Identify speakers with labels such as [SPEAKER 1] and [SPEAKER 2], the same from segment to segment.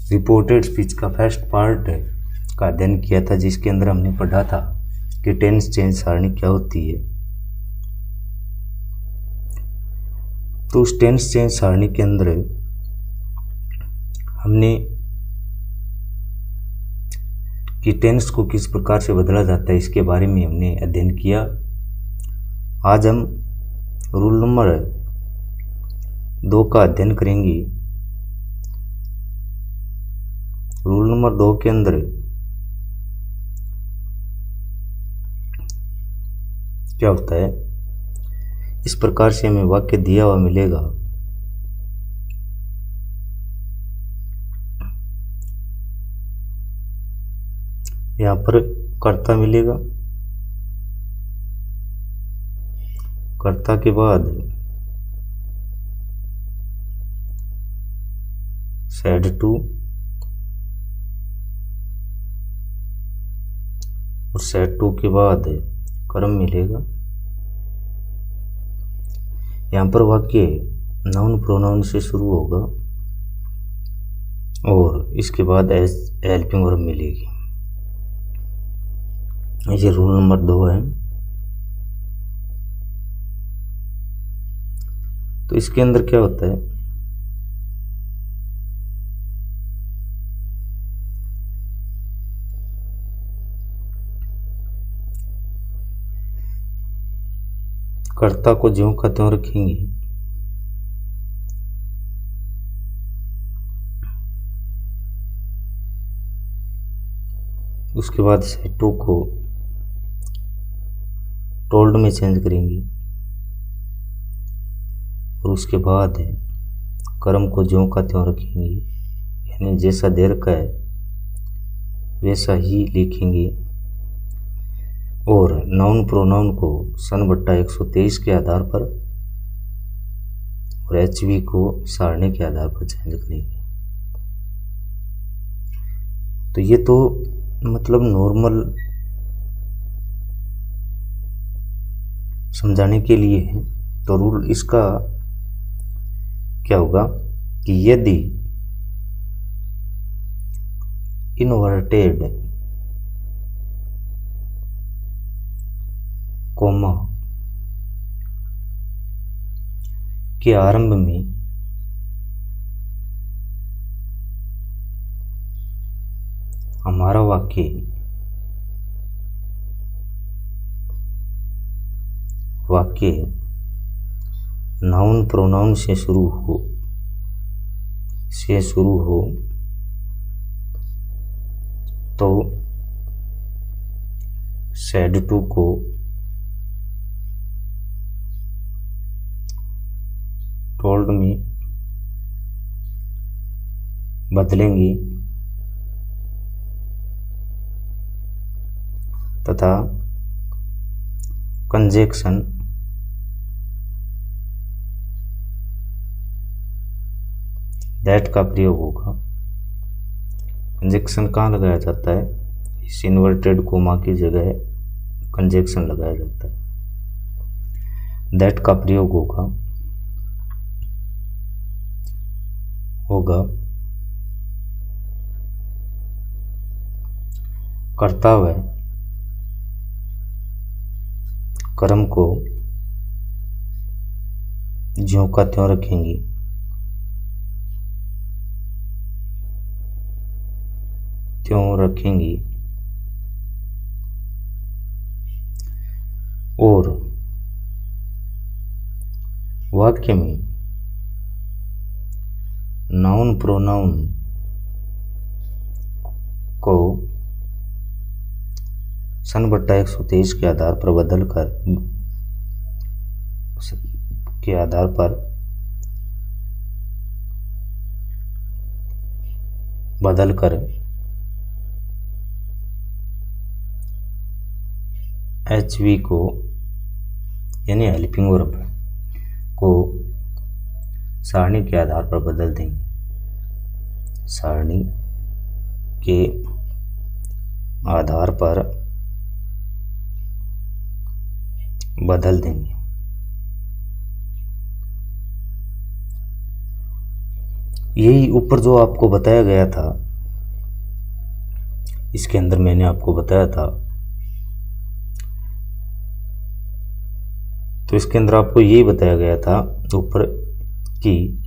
[SPEAKER 1] Reported speech का first part का अध्ययन किया था, जिसके अंदर हमने पढ़ा था कि टेंस चेंज सारणी क्या होती है। तो उस टेंस चेंज सारणी के अंदर हमने कि टेंस को किस प्रकार से बदला जाता है इसके बारे में हमने अध्ययन किया। आज हम रूल नंबर 2 का अध्ययन करेंगे। रूल नंबर 2 के अंदर क्या होता है, इस प्रकार से हमें वाक्य दिया हुआ मिलेगा। यहाँ पर कर्ता मिलेगा, कर्ता के बाद said to और said to के बाद कर्म मिलेगा। यहाँ पर वाक्य नाउन प्रोनाउन से शुरू होगा और इसके बाद एज हेल्पिंग वर्ब मिलेगी। ये रूल नंबर 2 है। तो इसके अंदर क्या होता है, कर्ता को ज्यों का त्यों रखेंगे। उसके बाद said to को टोल्ड में चेंज करेंगे और उसके बाद कर्म को ज्यों का त्यों रखेंगे, यानी जैसा दे रखा है वैसा ही लिखेंगे। और नाउन प्रोनाउन को सन बट्टा 123 के आधार पर और एचवी को सारणी के आधार पर चेंज करेंगे। तो ये तो मतलब नॉर्मल समझाने के लिए है। तो रूल इसका क्या होगा कि यदि इन्वर्टेड कोमा के आरंभ में हमारा वाक्य नाउन प्रोनाउन से शुरू हो तो said to को told में बदलेंगे तथा कंजक्शन दैट का प्रयोग होगा। कंजक्शन कहाँ लगाया जाता है, इस इन्वर्टेड कोमा की जगह कंजक्शन लगाया जाता है। दैट का प्रयोग होगा कर्ता व कर्म को ज्यों का त्यों रखेंगे। और वाक्य में नाउन प्रोनाउन को सन बट्टा 123 के आधार पर बदल कर एचवी को यानी हेल्पिंग वर्ब को सारणी के आधार पर बदल देंगे। सारणी के आधार पर बदल देंगे। यही ऊपर जो आपको बताया गया था, इसके अंदर मैंने आपको बताया था, तो इसके अंदर आपको यही बताया गया था ऊपर कि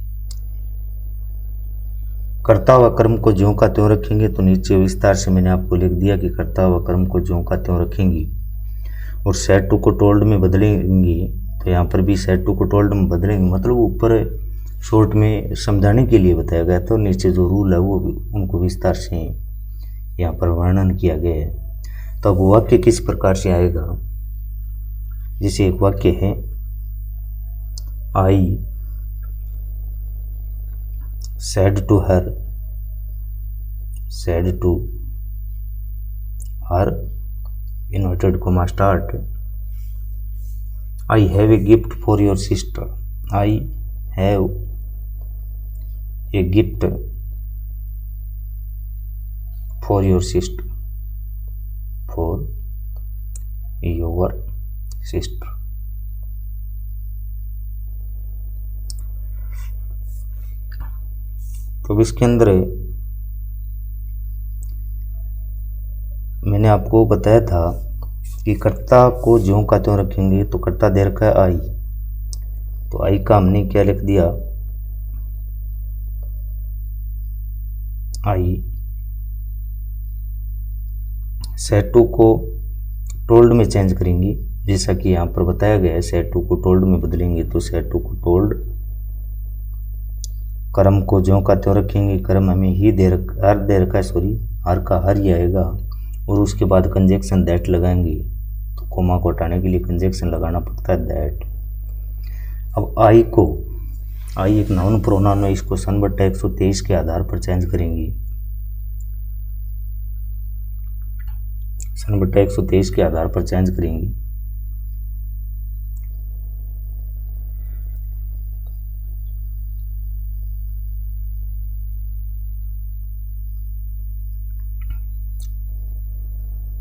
[SPEAKER 1] कर्ता व कर्म को ज्यों का त्यों रखेंगे। तो नीचे विस्तार से मैंने आपको लिख दिया कि कर्ता व कर्म को ज्यों का त्यों रखेंगी और सेड टू को टोल्ड में बदलेंगी। तो यहाँ पर भी सेड टू को टोल्ड में बदलेंगे, मतलब ऊपर शॉर्ट में समझाने के लिए बताया गया था और नीचे जो रूल है वो उनको विस्तार से यहाँ पर वर्णन किया गया है। तो अब वाक्य किस प्रकार से आएगा, जैसे एक वाक्य है आई said to her inverted comma start, I have a gift for your sister. I have a gift for your sister. For your sister. तो इसके अंदर मैंने आपको बताया था कि कर्ता को ज्यों का त्यों रखेंगे। तो कर्ता दे रखा है आई, तो आई का हमने क्या लिख दिया, आई सेड टू को टोल्ड में चेंज करेंगी, जैसा कि यहाँ पर बताया गया है सेड टू को टोल्ड में बदलेंगे। तो सेड टू को टोल्ड, कर्म को ज्यों का त्यों रखेंगे, कर्म हमें ही हर दे रखा है, सॉरी हर का हर ही आएगा और उसके बाद कंजक्शन दैट लगाएंगे। तो कोमा को हटाने के लिए कंजक्शन लगाना पड़ता है दैट। अब आई को, आई एक नाउन प्रोनाउन है, इसको सन बट्टा 123 के आधार पर चेंज करेंगे। सन बट्टा 123 के आधार पर चेंज करेंगे।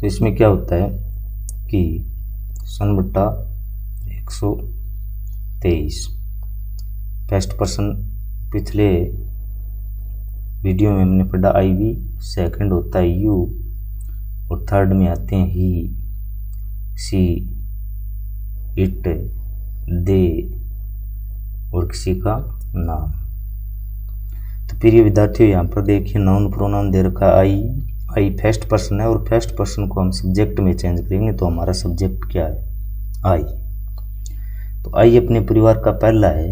[SPEAKER 1] तो इसमें क्या होता है कि सन बट्टा 123 फर्स्ट पर्सन, पिछले वीडियो में हमने पढ़ा आई वी, सेकंड होता है यू और थर्ड में आते हैं ही, सी, इट, दे और किसी का नाम। तो प्रिय विद्यार्थियों यहाँ पर देखिए नाउन प्रोनाउन दे रखा आई, आई फर्स्ट पर्सन है और फर्स्ट पर्सन को हम सब्जेक्ट में चेंज करेंगे। तो हमारा सब्जेक्ट क्या है, आई। तो आई अपने परिवार का पहला है,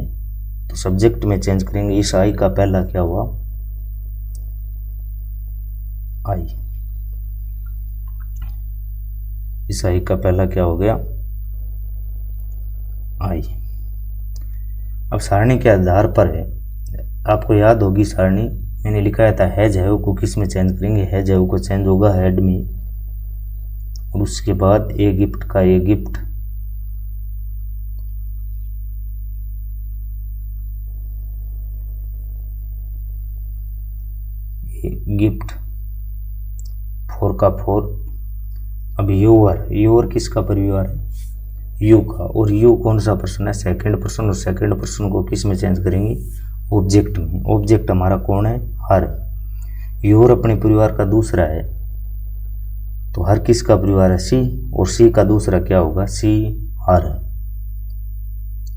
[SPEAKER 1] तो सब्जेक्ट में चेंज करेंगे। इस आई का पहला क्या हुआ, आई। इस आई का पहला क्या हो गया, आई। अब सारणी के आधार पर है, आपको याद होगी सारणी मैंने लिखाया था, हैज है को किस में चेंज करेंगे, हैज है को चेंज होगा हेड में और उसके बाद ए गिफ्ट का ए गिफ्ट, गिफ्ट, फोर का फोर। अब योर, योर किसका परिवार है, यू का, और यू कौन सा पर्सन है, सेकंड पर्सन, और सेकंड पर्सन को किस में चेंज करेंगे, ऑब्जेक्ट में। ऑब्जेक्ट हमारा कौन है, हर। योर अपने परिवार का दूसरा है, तो हर किसका परिवार है, सी, और सी का दूसरा क्या होगा, सी हर।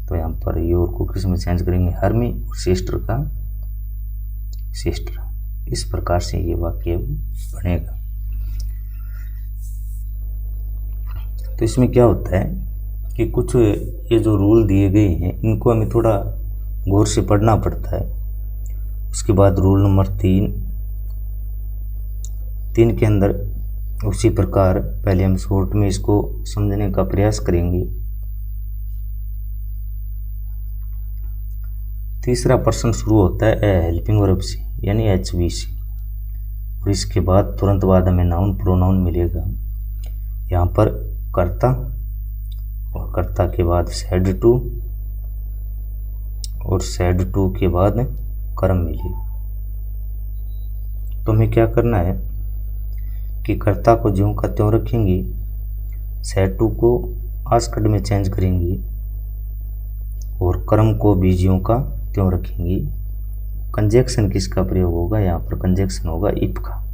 [SPEAKER 1] तो यहाँ पर योर को किस में चेंज करेंगे, हर में, और सिस्टर का सिस्टर। इस प्रकार से ये वाक्य बनेगा। तो इसमें क्या होता है कि कुछ ये जो रूल दिए गए हैं इनको हमें थोड़ा गौर से पढ़ना पड़ता है। उसके बाद रूल नंबर 3 के अंदर उसी प्रकार पहले हम शॉर्ट में इसको समझने का प्रयास करेंगे। तीसरा पर्सन शुरू होता है ए हेल्पिंग वर्ब से, यानी HV से, और इसके बाद तुरंत बाद हमें नाउन प्रोनाउन मिलेगा। यहाँ पर कर्ता, और कर्ता के बाद सेड टू, और सेड टू के बाद कर्म मिलेगा। तो हमें क्या करना है कि कर्ता को ज्यों का त्यों रखेंगे, सेड टू को आस्क्ड में चेंज करेंगे और कर्म को भी ज्यों का त्यों रखेंगे। कंजक्शन किसका प्रयोग होगा, यहाँ पर कंजक्शन होगा इफ का।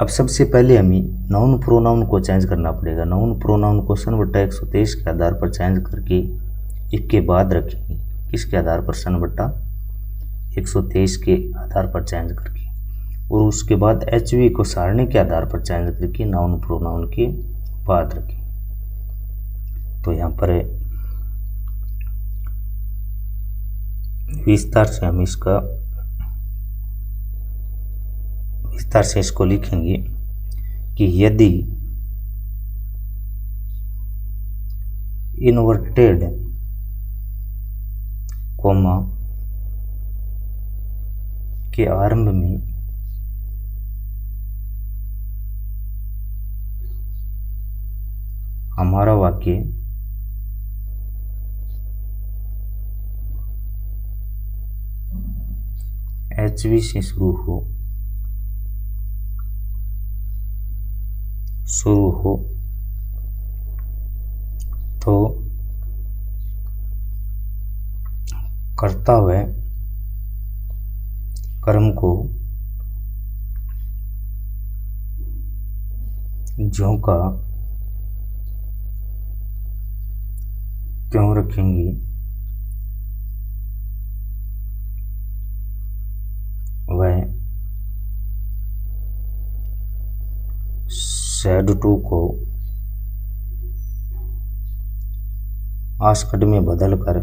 [SPEAKER 1] अब सबसे पहले हमें नाउन प्रोनाउन को चेंज करना पड़ेगा। नाउन प्रोनाउन को सन बट्टा 123 के आधार पर चेंज करके इफ के बाद रखेंगे। किसके आधार पर, सन बट्टा 123 के आधार पर चेंज करके, और उसके बाद HV को सारणी के आधार पर चेंज करके नाउन प्रोनाउन के बाद रखें। तो यहाँ पर विस्तार से इसको लिखेंगे कि यदि इन्वर्टेड कोमा के आरंभ में हमारा वाक्य HV से शुरू हो तो कर्ता व कर्म को ज्यों का त्यों रखेंगे वह सैड टू को आस्कड में बदलकर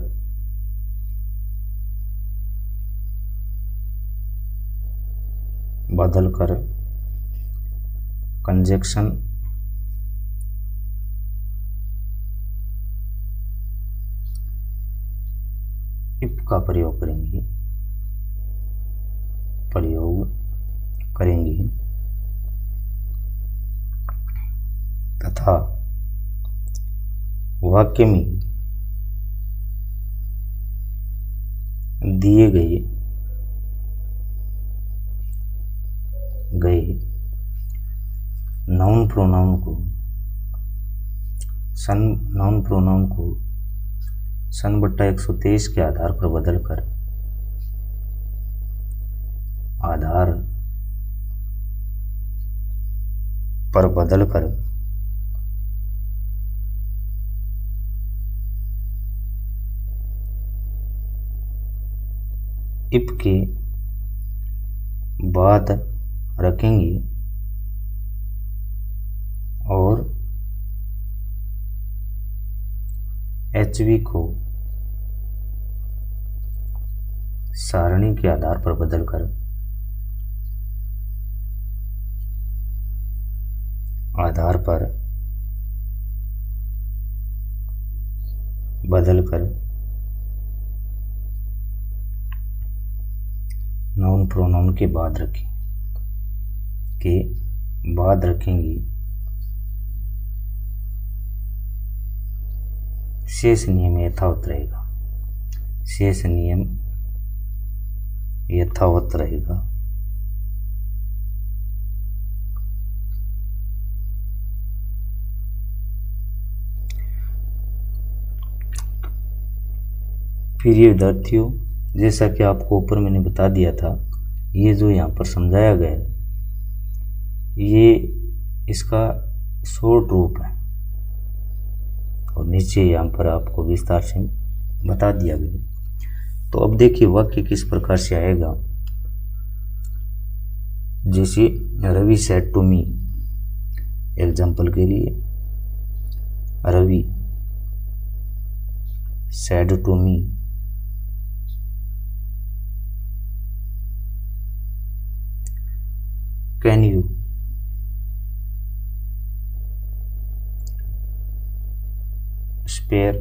[SPEAKER 1] कंजक्शन इफ का प्रयोग करेंगे तथा वाक्य में दिए गए नाउन प्रोनाउन को सन बट्टा 123 के आधार पर बदलकर इफ के बाद रखेंगे और HV को सारणी के आधार पर बदलकर नाउन प्रोनाउन के बाद रखेंगे। शेष नियम यथावत रहेगा। फिर ये विद्यार्थियों, जैसा कि आपको ऊपर मैंने बता दिया था, ये जो यहाँ पर समझाया गया है ये इसका शॉर्ट रूप है और नीचे यहाँ पर आपको विस्तार से बता दिया गया। तो अब देखिए वाक्य किस प्रकार से आएगा। जैसे Ravi said to me, example के लिए Ravi said to me can you spare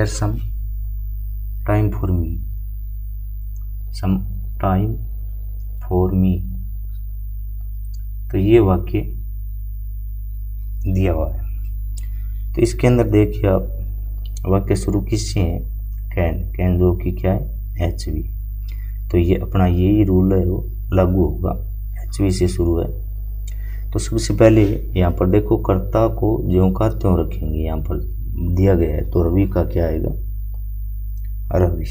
[SPEAKER 1] some time for me, तो ये वाक्य दिया हुआ है। तो इसके अंदर देखिए आप वाक्य शुरू किससे है, कैन जो कि क्या है HV। तो ये अपना यही रूल है वो लागू होगा, HV से शुरू है। तो सबसे पहले यहाँ पर देखो कर्ता को ज्यों का त्यों रखेंगे। यहाँ पर दिया गया है, तो रवि का क्या आएगा, रवि।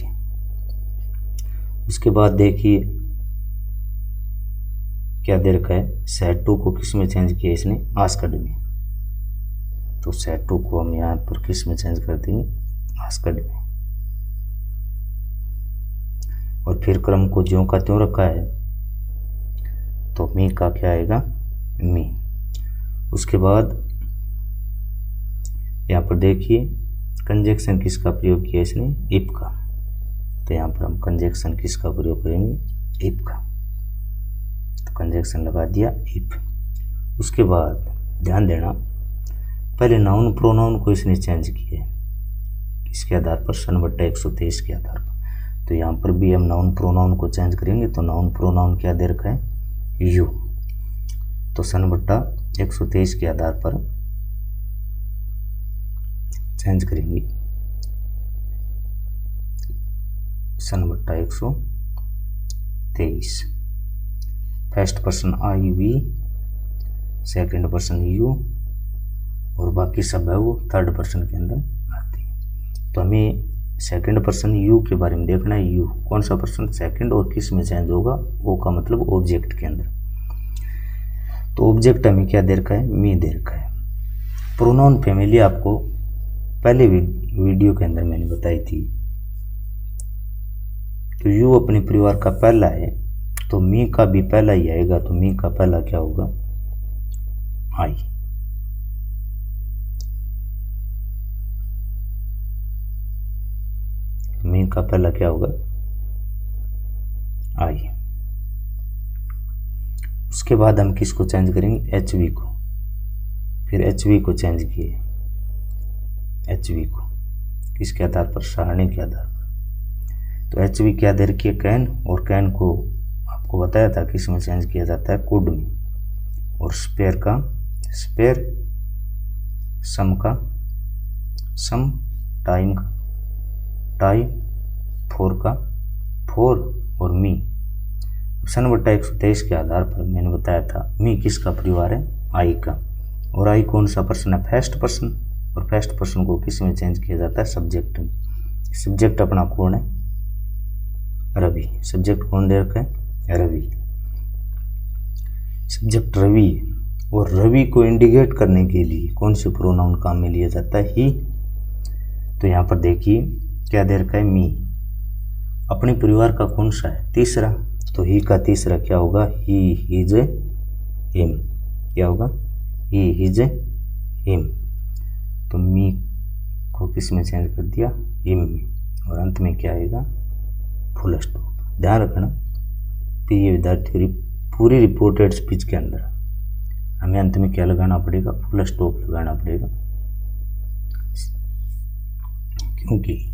[SPEAKER 1] उसके बाद देखिए क्या दे रखा है, सेट टू को किस में चेंज किया इसने, आस्कड में। तो सेट टू को हम यहाँ पर किस में चेंज कर देंगे, आस्कड में। और फिर क्रम को ज्यों का त्यों रखा है, तो मी का क्या आएगा, मी। उसके बाद यहाँ पर देखिए कंजक्शन किसका प्रयोग किया इसने, इफ का। तो यहाँ पर हम कंजक्शन किसका प्रयोग करेंगे, इफ का। तो कंजक्शन लगा दिया इफ। उसके बाद ध्यान देना, पहले नाउन प्रोनाउन को इसने चेंज किया है, इसके आधार पर सन बट्टा 123 के आधार पर। तो यहाँ पर भी हम नाउन प्रोनाउन को चेंज करेंगे। तो नाउन प्रोनाउन क्या दे रखा है, यू। तो सन बट्टा 123 के आधार पर चेंज करेंगे, सन बट्टा 123। First person I we, second person you, और बाकी सब है वो थर्ड पर्सन के अंदर आते हैं। तो हमें सेकंड पर्सन यू के बारे में देखना है। यू कौन सा पर्सन, सेकंड, और किस में चेंज होगा, वो का मतलब ऑब्जेक्ट के अंदर। तो ऑब्जेक्ट हमें क्या दे रखा है, मी दे रखा है। प्रोनाउन फैमिली आपको पहले वीडियो के अंदर मैंने बताई थी। तो यू अपने परिवार का पहला है, तो मी का भी पहला ही आएगा। तो मी का पहला क्या होगा, आई। मी का पहला क्या होगा, आई। उसके बाद हम किसको चेंज करेंगे, एच वी को। फिर एच वी को चेंज किए, एच वी को किसके आधार पर, सारणी के आधार पर। तो एच वी क्या दे रखी है, कैन। और कैन को आपको बताया था किस में चेंज किया जाता है, कुड में। और स्पेयर का स्पेयर, सम का सम, टाइम का टाइम, फोर का फोर, और मी। सन बट्टा 123 के आधार पर मैंने बताया था मी किसका परिवार है, आई का। और आई कौन सा पर्सन है, फर्स्ट पर्सन। और फर्स्ट पर्सन को किस में चेंज किया जाता है, सब्जेक्ट में। सब्जेक्ट अपना कौन है, रवि। सब्जेक्ट कौन दे रखा है, रवि। सब्जेक्ट रवि। और रवि को इंडिकेट करने के लिए कौन से प्रोनाउन काम में लिया जाता है, ही। तो यहाँ पर देखिए क्या दे रखा है, मी। अपने परिवार का कौन सा है, तीसरा। तो ही का तीसरा क्या होगा, ही, हिज, हिम। क्या होगा, ही, हिज, हिम। तो मी को किस में चेंज कर दिया, हिम में। और अंत में क्या आएगा, फुल स्टॉप। ध्यान रखना प्रिय विद्यार्थियों, पूरी रिपोर्टेड स्पीच के अंदर हमें अंत में क्या लगाना पड़ेगा, फुल स्टॉप लगाना पड़ेगा। क्योंकि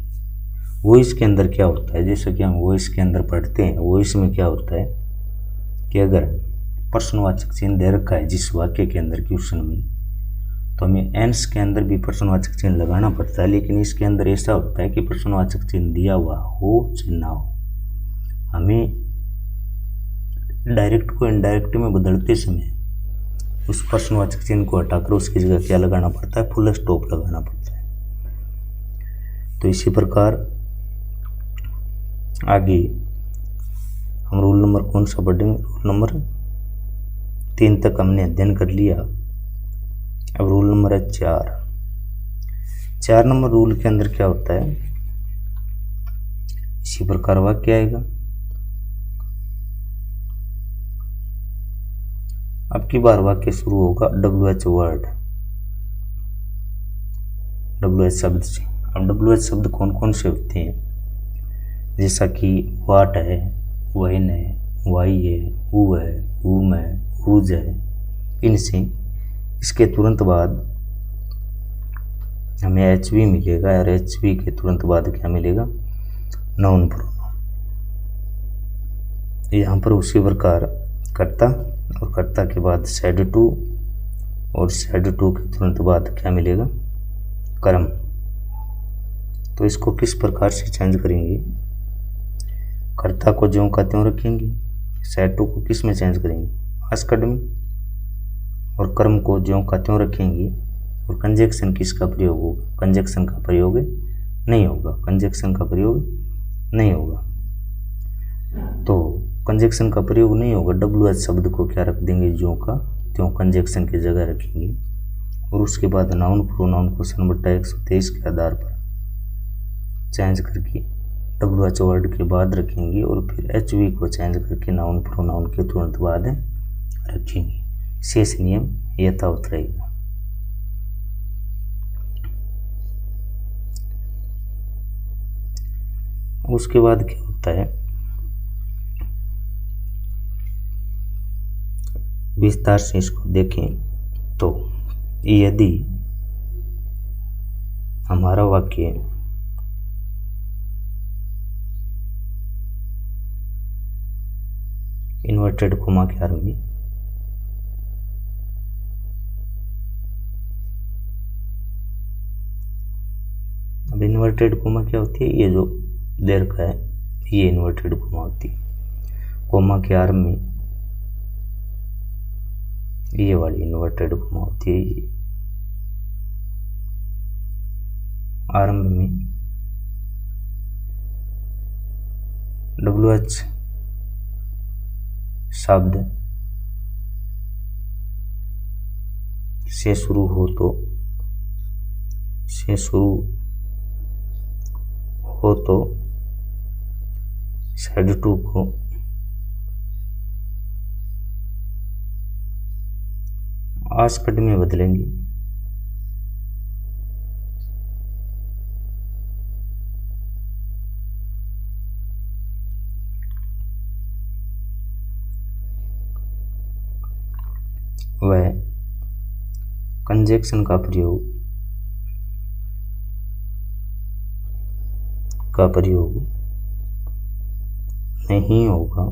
[SPEAKER 1] वॉइस के अंदर क्या होता है, जैसे कि हम वॉइस के अंदर पढ़ते हैं, वॉइस में क्या होता है कि अगर प्रश्नवाचक चिन्ह दे रखा है जिस वाक्य के अंदर, क्वेश्चन में, तो हमें एंस के अंदर भी प्रश्नवाचक चिन्ह लगाना पड़ता है। लेकिन इसके अंदर ऐसा होता है कि प्रश्नवाचक चिन्ह दिया हुआ हो चाहे ना हो, हमें डायरेक्ट को इनडायरेक्ट में बदलते समय उस प्रश्नवाचक चिन्ह को हटाकर उसकी जगह क्या लगाना पड़ता है, फुल स्टॉप लगाना पड़ता है। तो इसी प्रकार आगे हम रूल नंबर कौन सा पढ़ेंगे, रूल नंबर 3 तक हमने अध्ययन कर लिया। अब रूल नंबर है 4। 4 नंबर रूल के अंदर क्या होता है, इसी प्रकार वाक्य आएगा। अब की बार वाक्य शुरू होगा WH वर्ड, WH शब्द से। अब WH शब्द कौन कौन से होते हैं, जैसा कि वाट है, वहीन है, वाई है, हु है, हुम है, हुज है। इनसे इसके तुरंत बाद हमें HV मिलेगा, और HV के तुरंत बाद क्या मिलेगा, नाउन प्रोनाउन। यहाँ पर उसी प्रकार कर्ता, और कर्ता के बाद said to, और said to के तुरंत बाद क्या मिलेगा, कर्म। तो इसको किस प्रकार से चेंज करेंगे, कर्ता को ज्यों का त्यों रखेंगे, said to को किस में चेंज करेंगे, आस्कड में, और कर्म को ज्यों का त्यों रखेंगे, और कंजक्शन किसका प्रयोग होगा, कंजक्शन का प्रयोग नहीं होगा, कंजक्शन का प्रयोग नहीं होगा। तो कंजक्शन का प्रयोग नहीं होगा, WH शब्द को क्या रख देंगे, ज्यों का त्यों कंजक्शन की जगह रखेंगे। और उसके बाद नाउन प्रोनाउन को सन बट्टा 123 के आधार पर चेंज करके WH वर्ड के बाद रखेंगे और फिर HV को चेंज करके नाउन प्रोनाउन के तुरंत बाद रखेंगे। शेष नियम यथावत रहेगा। उसके बाद क्या होता है, विस्तार से इसको देखें तो यदि हमारा वाक्य इन्वर्टेड कोमा के आर में अब इन्वर्टेड कोमा क्या होती है, ये जो दीर्घ है ये इन्वर्टेड कोमा होती है। कोमा के आर में ये वाली इन्वर्टेड कोमा होती है। ये आरंभ में WH शब्द से शुरू हो तो साइड टू को आस्कट में बदलेंगे। वह कंजक्शन का प्रयोग नहीं होगा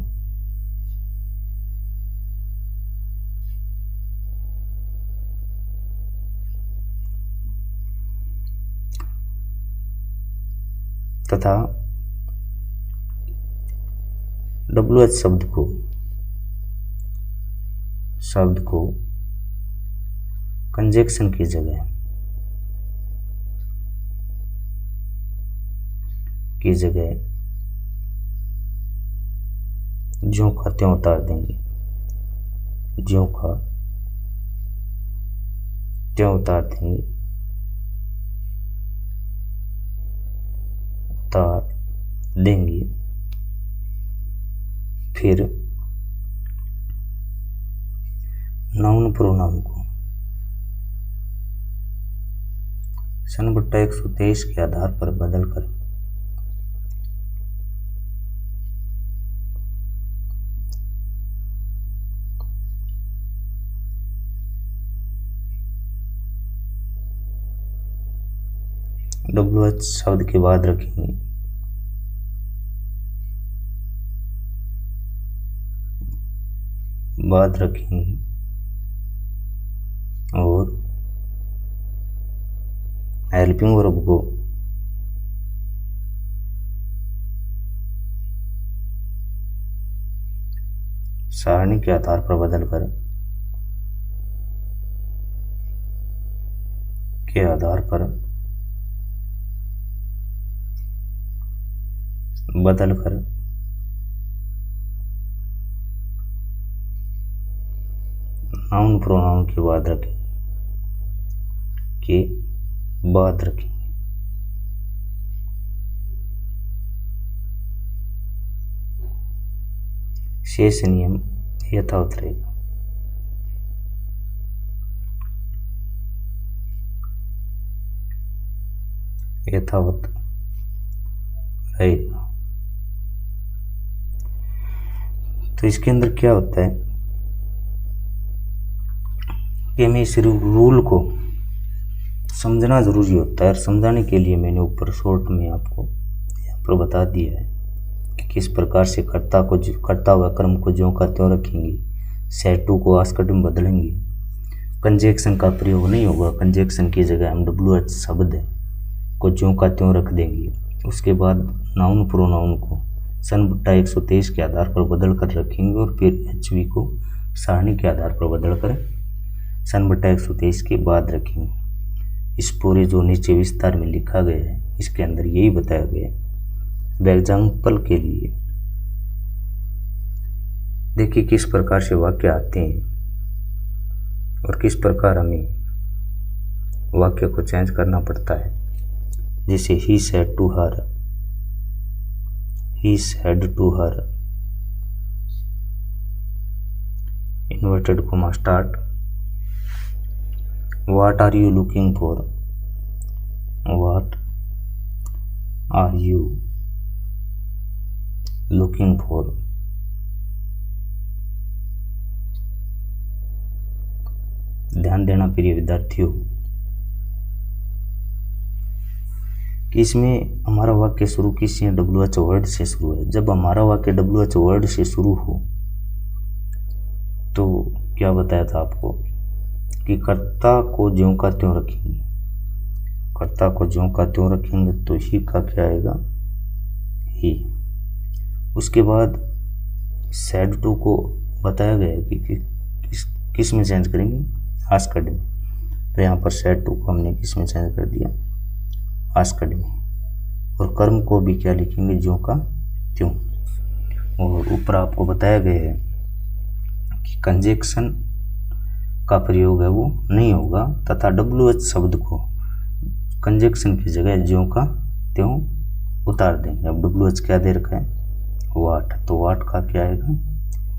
[SPEAKER 1] तथा WH शब्द को कंजक्शन की जगह ज्यों का त्यों उतार देंगे, ज्यों का त्यों उतार देंगे, उतार देंगे। फिर नाउन प्रोनाउन को सन बट्टा 123 के आधार पर बदल कर WH शब्द के बाद रखेंगे। और हेल्पिंग वर्ब को सारणी के आधार पर बदल कर नाउन प्रोनाउन के बाद रखें शेष नियम यथावत रहेगा। तो इसके अंदर क्या होता है कि हमें इस रूल को समझना ज़रूरी होता है, और समझाने के लिए मैंने ऊपर शॉर्ट में आपको यहाँ पर बता दिया है कि किस प्रकार से कर्ता हुआ कर्म को ज्यों का त्यों रखेंगे, सेट टू को आस्कट में बदलेंगे, कंजक्शन का प्रयोग नहीं होगा, कंजक्शन की जगह हम WH शब्द को ज्यों का त्यों रख देंगे। उसके बाद नाउन प्रोनाउन को सन बट्टा 123 के आधार पर बदल कर रखेंगे और फिर HV को सारणी के आधार पर बदल कर सन बट्टा 123 के बाद रखेंगे। इस पूरे जो नीचे विस्तार में लिखा गया है इसके अंदर यही बताया गया है। अब एग्जाम्पल के लिए देखिए किस प्रकार से वाक्य आते हैं और किस प्रकार हमें वाक्य को चेंज करना पड़ता है। जैसे he said to her, he said to her, inverted comma start, what are you looking for, what are you looking for, ध्यान देना प्रिय विद्यार्थियों कि इसमें हमारा वाक्य शुरू किसी WH वर्ड से शुरू है। जब हमारा वाक्य WH वर्ड से शुरू हो तो क्या बताया था आपको कि कर्ता को ज्यों का त्यों रखेंगे, कर्ता को ज्यों का त्यों रखेंगे तो ही का क्या आएगा, ही। उसके बाद सेड टू को बताया गया कि किस में चेंज करेंगे, आस्क्ड में। तो यहाँ पर सेड टू को हमने किस में चेंज कर दिया, आस्क्ड में। और कर्म को भी क्या लिखेंगे, ज्यों का त्यों। और ऊपर आपको बताया गया है कि कंजक्शन का प्रयोग है वो नहीं होगा तथा WH शब्द को कंजक्शन की जगह ज्यों का त्यों उतार देंगे। अब WH क्या दे रखा है, वाट, तो वाट का क्या आएगा,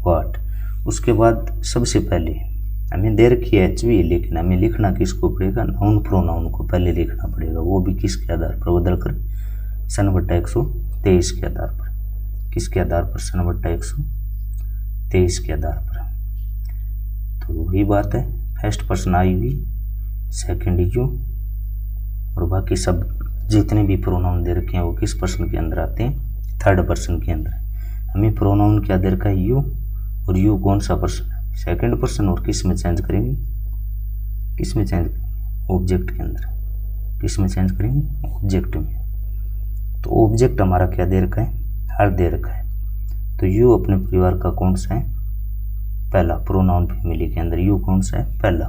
[SPEAKER 1] वाट। उसके बाद सबसे पहले हमें दे रखी है HV, लेकिन हमें लिखना किसको पड़ेगा, नाउन प्रोनाउन को पहले लिखना पड़ेगा। वो भी किसके आधार पर, बदलकर सन/123 के आधार पर। किसके आधार पर, सन/123 के आधार पर। तो वही बात है, first person I we, second you, और बाकी सब जितने भी प्रोनाउन दे रखे हैं वो किस पर्सन के अंदर आते हैं, थर्ड पर्सन के अंदर। हमें प्रोनाउन क्या दे रखा है, यू, और यू कौन सा पर्सन, सेकंड पर्सन। और किस में चेंज करेंगे, किस में चेंज करेंगे, ऑब्जेक्ट के अंदर। किस में चेंज करेंगे, ऑब्जेक्ट में। तो ऑब्जेक्ट हमारा क्या दे रखा है, हर दे रखा है। तो यू अपने परिवार का कौन सा है, पहला। प्रोनाउन फैमिली के अंदर यू कौन सा है, पहला।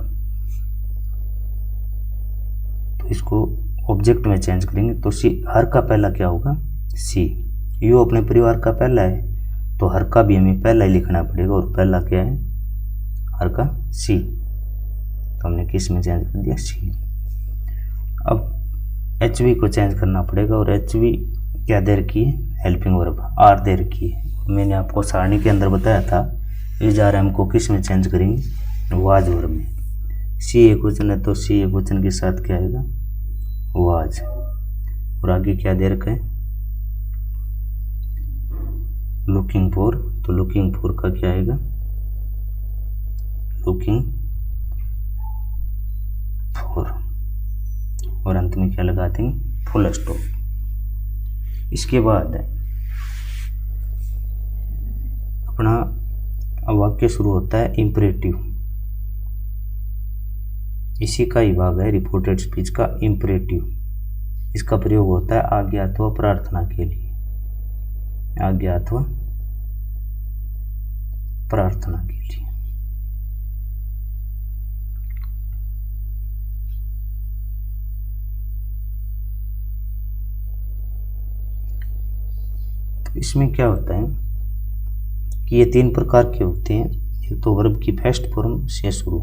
[SPEAKER 1] तो इसको ऑब्जेक्ट में चेंज करेंगे तो सी, हर का पहला क्या होगा, सी। यू अपने परिवार का पहला है तो हर का भी हमें पहला ही लिखना पड़ेगा, और पहला क्या है, हर का सी। तो हमने किस में चेंज कर दिया, सी। अब HV को चेंज करना पड़ेगा, और HV क्या दे रखी है, हेल्पिंग वर्ब, आर दे रखी है। मैंने आपको सारणी के अंदर बताया था इज आर एम को किस में चेंज करेंगे, वाज वर्ब में। सी एक वचन है तो सी एक वचन के साथ क्या आएगा, वाज। और आगे क्या दे रखा है, लुकिंग फॉर, तो लुकिंग फॉर का क्या आएगा, लुकिंग फॉर। और अंत में क्या लगा देंगे, फुल स्टॉप। इसके बाद अपना वाक्य शुरू होता है इम्परेटिव। इसी का ही भाग है रिपोर्टेड स्पीच का इम्परेटिव। इसका प्रयोग होता है आज्ञा अथवा प्रार्थना के लिए, आज्ञा अथवा प्रार्थना के लिए। तो इसमें क्या होता है कि ये 3 प्रकार के होते हैं। एक तो वर्ब की फर्स्ट फॉर्म से शुरू,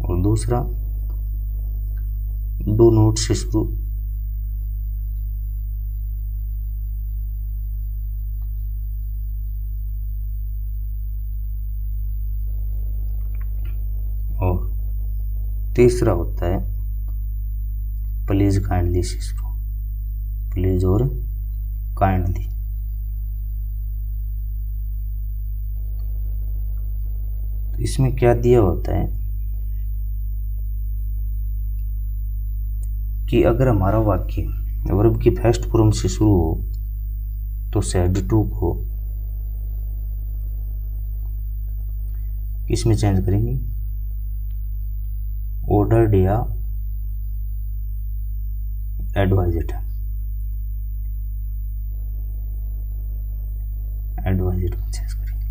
[SPEAKER 1] और दूसरा डू नॉट से शुरू, और तीसरा होता है प्लीज काइंडली से शुरू, प्लीज और काइंडली। तो इसमें क्या दिया होता है कि अगर हमारा वाक्य वर्ब की फर्स्ट फॉर्म से शुरू हो तो सेड टू को किस में चेंज करेंगे, ऑर्डर्ड या एडवाइज्ड, एडवाइज्ड में चेंज करेंगे।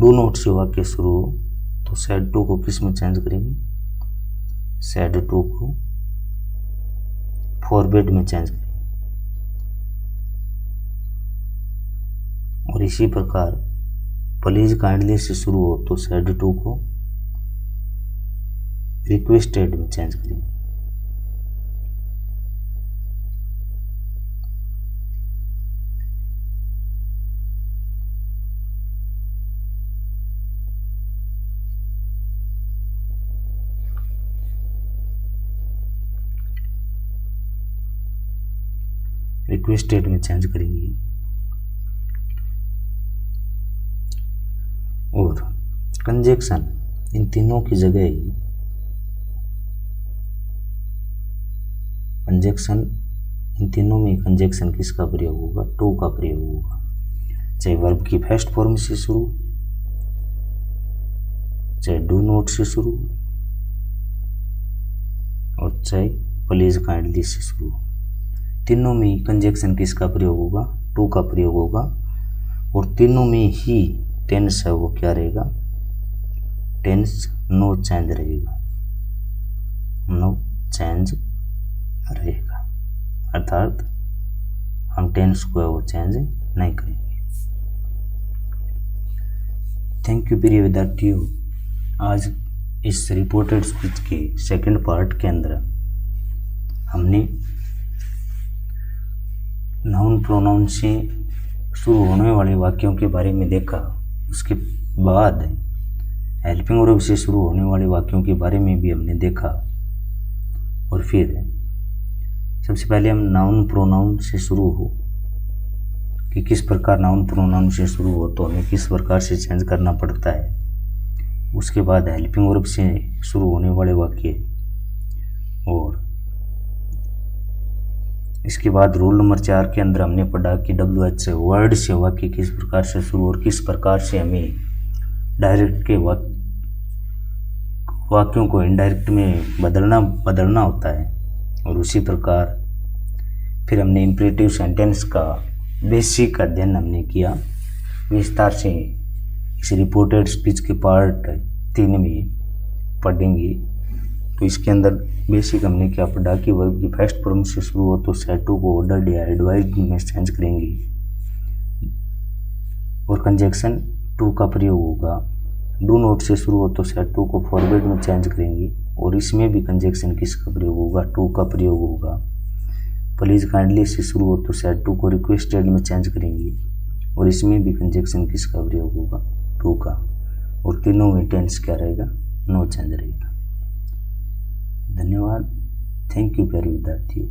[SPEAKER 1] डू नॉट से वाक्य शुरू हो तो सैड टू को किस में चेंज करेंगे, सैड टू को फॉरवर्ड में चेंज करेंगे। और इसी प्रकार प्लीज काइंडली से शुरू हो तो सैड टू को रिक्वेस्टेड में चेंज करेंगे। रिक्वेस्टेड में चेंज करेंगे। और कंजक्शन इन तीनों की जगह ही कंजक्शन इन तीनों में कंजक्शन किसका प्रयोग होगा, टू का प्रयोग होगा, चाहे वर्ब की फर्स्ट फॉर्म से शुरू, चाहे डू नॉट से शुरू, और चाहे प्लीज काइंडली से शुरू। तीनों में ही कंजक्शन किसका प्रयोग होगा, टू का प्रयोग होगा। और तीनों में ही टेंस है वो क्या रहेगा, टेंस नो चेंज रहेगा, नो चेंज रहेगा, अर्थात हम टेंस को है वो चेंज नहीं करेंगे। थैंक यू प्रिय विद्यार्थियों। आज इस रिपोर्टेड स्पीच के सेकंड पार्ट के अंदर हमने नाउन प्रोनाउन से शुरू होने वाले वाक्यों के बारे में देखा। उसके बाद हेल्पिंग वर्ब से शुरू होने वाले वाक्यों के बारे में भी हमने देखा। और फिर सबसे पहले हम नाउन प्रोनाउन से शुरू हो कि किस प्रकार नाउन प्रोनाउन से शुरू हो तो हमें किस प्रकार से चेंज करना पड़ता है। उसके बाद हेल्पिंग वर्ब से शुरू होने वाले वाक्य, और इसके बाद रूल नंबर 4 के अंदर हमने पढ़ा कि WH से वर्ड से वाक्य किस प्रकार से शुरू और किस प्रकार से हमें डायरेक्ट के वाक्यों को इनडायरेक्ट में बदलना होता है। और उसी प्रकार फिर हमने इम्परेटिव सेंटेंस का बेसिक अध्ययन हमने किया विस्तार से। इस रिपोर्टेड स्पीच के पार्ट 3 में पढ़ेंगे। तो इसके अंदर बेसिक हमने क्या पढ़ा कि वर्ब की फर्स्ट फॉर्म से शुरू हो तो सैड टू को ऑर्डर्ड या एडवाइज्ड में चेंज करेंगे। और कंजक्शन टू का प्रयोग होगा। डू नॉट से शुरू हो तो सैड टू को फॉरवर्ड में चेंज करेंगे। और इसमें भी कंजक्शन किसका प्रयोग होगा, टू का प्रयोग होगा। प्लीज काइंडली से शुरू हो तो सैड टू को रिक्वेस्टेड में चेंज करेंगे। और इसमें भी कंजक्शन किसका प्रयोग होगा, टू का। और तीनों में टेंस क्या रहेगा, नो चेंज रहेगा। धन्यवाद। थैंक यू प्यारे विद्यार्थियों।